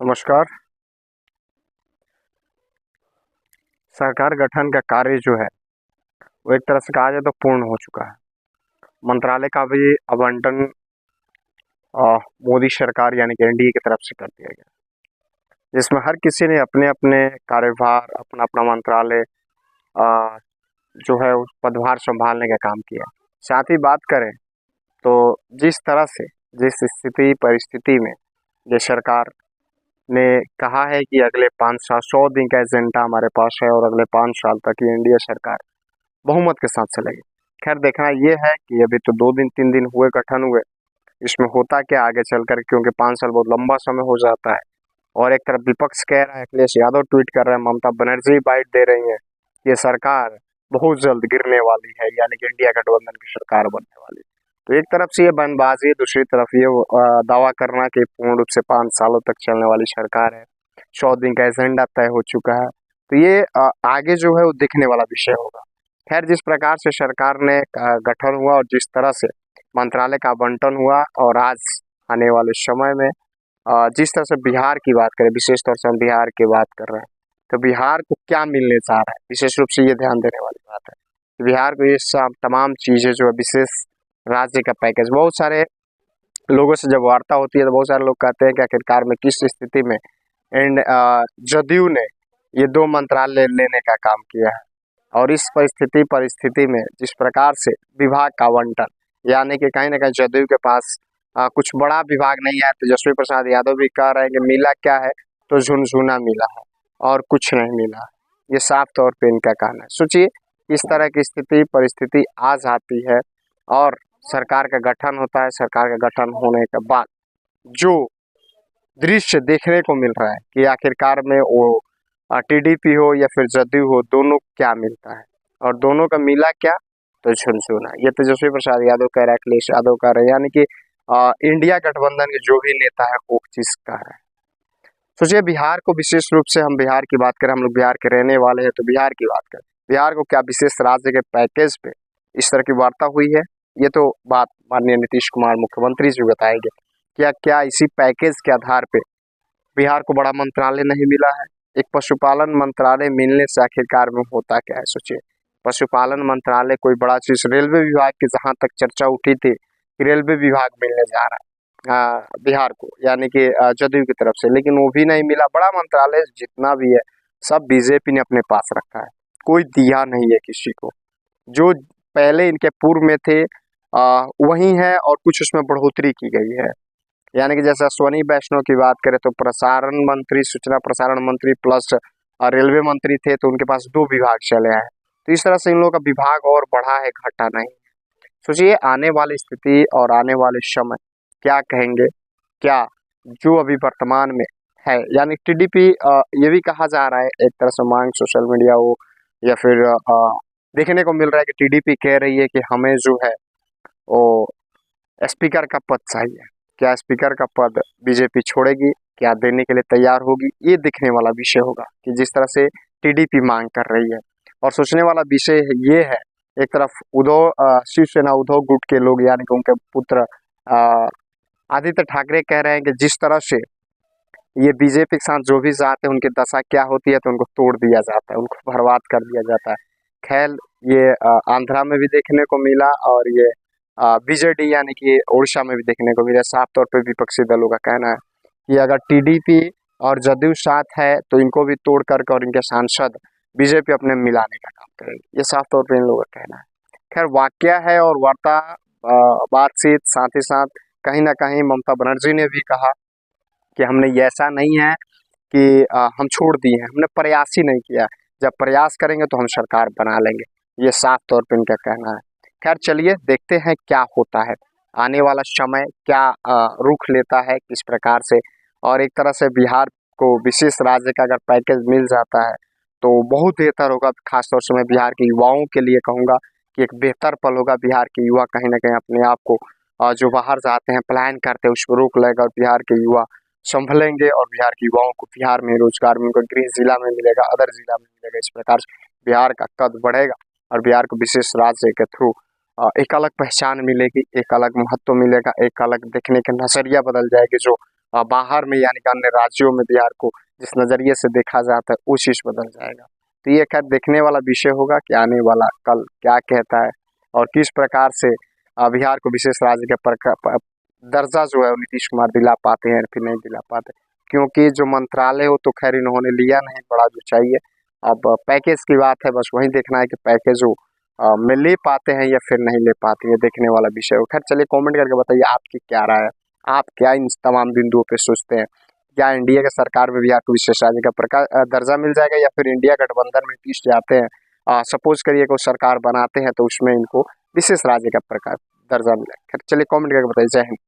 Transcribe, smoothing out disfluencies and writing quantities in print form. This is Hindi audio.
नमस्कार। सरकार गठन का कार्य जो है वो एक तरह से कहा जाए तो पूर्ण हो चुका है। मंत्रालय का भी आवंटन मोदी सरकार यानी कि एनडीए की तरफ से कर दिया गया, जिसमें हर किसी ने अपने अपने कार्यभार अपना अपना मंत्रालय अ, जो है उस पदभार संभालने का काम किया। साथ ही बात करें तो जिस तरह से जिस स्थिति परिस्थिति में ये सरकार ने कहा है कि अगले 5 साल 100 दिन का एजेंडा हमारे पास है और अगले 5 साल तक ये एनडीए सरकार बहुमत के साथ चलेगी। खैर देखना ये है कि अभी तो 2 दिन 3 दिन हुए गठन हुए, इसमें होता क्या आगे चलकर, क्योंकि 5 साल बहुत लंबा समय हो जाता है। और एक तरफ विपक्ष कह रहा है, अखिलेश यादव ट्वीट कर रहे हैं, ममता बनर्जी बाइट दे रही है, ये सरकार बहुत जल्द गिरने वाली है, यानी कि इंडिया गठबंधन की सरकार बनने वाली है। तो एक तरफ से ये बयानबाजी, दूसरी तरफ ये दावा करना कि पूर्ण रूप से 5 सालों तक चलने वाली सरकार है, 100 दिन का एजेंडा तय हो चुका है। तो ये आगे जो है वो दिखने वाला विषय होगा। खैर जिस प्रकार से सरकार ने गठन हुआ और जिस तरह से मंत्रालय का आवंटन हुआ, और आज आने वाले समय में जिस तरह से बिहार की बात करें, विशेष तौर से हम बिहार की बात कर रहे हैं, तो बिहार को क्या मिलने जा रहा है, विशेष रूप से ये ध्यान देने वाली बात है कि बिहार को ये सब तमाम चीजें जो है विशेष राज्य का पैकेज। बहुत सारे लोगों से जब वार्ता होती है तो बहुत सारे लोग कहते हैं कि आखिरकार में किस स्थिति में एंड जदयू ने ये 2 मंत्रालय लेने का काम किया है। और इस परिस्थिति में जिस प्रकार से विभाग का आवंटन, यानी कि कहीं ना कहीं जदयू के पास कुछ बड़ा विभाग नहीं है। तेजस्वी प्रसाद यादव भी कह रहे हैं कि मिला क्या है, तो झुनझुना मिला है और कुछ नहीं मिला है। ये साफ तौर पे इनका कहना है। सोचिए इस तरह की स्थिति परिस्थिति आ जाती है और सरकार का गठन होता है। सरकार का गठन होने के बाद जो दृश्य देखने को मिल रहा है कि आखिरकार में वो टीडीपी हो या फिर जदयू हो, दोनों क्या मिलता है, और दोनों का मिला क्या, तो झुनझुना। ये तेजस्वी प्रसाद यादव कह रहा है, अखिलेश यादव कह रहे हैं, यानी कि इंडिया गठबंधन के जो भी नेता है वो चीज कह रहे हैं। सोचिए बिहार को विशेष रूप से, हम बिहार की बात करें, हम लोग बिहार के रहने वाले हैं, तो बिहार की बात करें, बिहार को क्या विशेष राज्य के पैकेज पे इस तरह की वार्ता हुई है, ये तो बात माननीय नीतीश कुमार मुख्यमंत्री जी बताएंगे। क्या क्या इसी पैकेज के आधार पे बिहार को बड़ा मंत्रालय नहीं मिला है। एक पशुपालन मंत्रालय मिलने से आखिरकार में होता क्या है, सोचिए। पशुपालन मंत्रालय कोई बड़ा चीज, रेलवे विभाग की जहां तक चर्चा उठी थी कि रेलवे विभाग मिलने जा रहा है बिहार को, यानी कि जदयू की तरफ से, लेकिन वो भी नहीं मिला। बड़ा मंत्रालय जितना भी है सब बीजेपी ने अपने पास रखा है, कोई दिया नहीं है किसी को। जो पहले इनके पूर्व में थे वही है, और कुछ उसमें बढ़ोतरी की गई है। यानी कि जैसे अश्वनी वैष्णव की बात करें तो प्रसारण मंत्री, सूचना प्रसारण मंत्री प्लस रेलवे मंत्री थे, तो उनके पास 2 विभाग चले आए। तो इस तरह से इन लोगों का विभाग और बढ़ा है, घटा नहीं। सोचिए आने वाली स्थिति और आने वाले समय क्या कहेंगे, क्या जो अभी वर्तमान में है, यानी टीडीपी, ये भी कहा जा रहा है एक तरह से, मांग सोशल मीडिया हो या फिर देखने को मिल रहा है कि टीडीपी कह रही है कि हमें जो है वो स्पीकर का पद चाहिए। क्या स्पीकर का पद बीजेपी छोड़ेगी, क्या देने के लिए तैयार होगी, ये दिखने वाला विषय होगा कि जिस तरह से टीडीपी मांग कर रही है। और सोचने वाला विषय ये है, एक तरफ शिवसेना उद्धव गुट के लोग, यानी कि उनके पुत्र आदित्य ठाकरे कह रहे हैं कि जिस तरह से ये बीजेपी के साथ जो भी जाते हैं उनकी दशा क्या होती है, तो उनको तोड़ दिया जाता है, उनको बर्बाद कर दिया जाता है। खैर ये आंध्रा में भी देखने को मिला, और ये बीजेडी यानी कि उड़ीसा में भी देखने को मिला। साफ तौर पे विपक्षी दलों का कहना है कि अगर टीडीपी और जदयू साथ है तो इनको भी तोड़ करके और इनके सांसद बीजेपी अपने मिलाने का काम करेगी। ये साफ तौर पे इन लोगों का कहना है। खैर वाकया है और वार्ता बातचीत, साथ ही साथ कहीं ना कहीं ममता बनर्जी ने भी कहा कि हमने ये ऐसा नहीं है कि हम छोड़ दिए हैं, हमने प्रयास ही नहीं किया। जब प्रयास करेंगे तो हम सरकार बना लेंगे, ये साफ तौर पे इनका कहना है। खैर चलिए देखते हैं क्या होता है, आने वाला समय क्या रुख लेता है, किस प्रकार से। और एक तरह से बिहार को विशेष राज्य का अगर पैकेज मिल जाता है तो बहुत बेहतर होगा। खासतौर से मैं बिहार के युवाओं के लिए कहूँगा कि एक बेहतर पल होगा। बिहार के युवा कहीं ना कहीं अपने आप को जो बाहर जाते हैं, पलायन करते हैं, उस पर रोक लेगा, और बिहार के युवा संभलेंगे, और बिहार के युवाओं को बिहार में रोजगार में, उनको गृह जिला में मिलेगा, अदर जिला में मिलेगा। इस प्रकार से बिहार का कद बढ़ेगा और बिहार को विशेष राज्य के थ्रू एक अलग पहचान मिलेगी, एक अलग महत्व मिलेगा, एक अलग देखने का नजरिया बदल जाएगी, जो बाहर में यानी कि अन्य राज्यों में बिहार को जिस नज़रिए से देखा जाता है वो चीज़ बदल जाएगा। तो ये खैर देखने वाला विषय होगा कि आने वाला कल क्या कहता है और किस प्रकार से बिहार को विशेष राज्य का दर्जा जो है वो नीतीश कुमार दिला पाते हैं फिर नहीं दिला पाते, क्योंकि जो मंत्रालय हो तो खैर इन्होंने लिया नहीं बड़ा जो चाहिए। अब पैकेज की बात है, बस वही देखना है कि पैकेज वो में ले पाते हैं या फिर नहीं ले पाते, ये देखने वाला विषय हो। खैर चलिए कमेंट करके बताइए आपकी क्या राय है, आप क्या इन तमाम बिंदुओं पे सोचते हैं। क्या इंडिया के सरकार में बिहार को विशेष राज्य का दर्जा मिल जाएगा या फिर इंडिया गठबंधन में पीस जाते हैं, सपोज करिए को सरकार बनाते हैं तो उसमें इनको विशेष राज्य का दर्जा मिलेगा। खैर चलिए कमेंट करके बताइए। जय हिंद।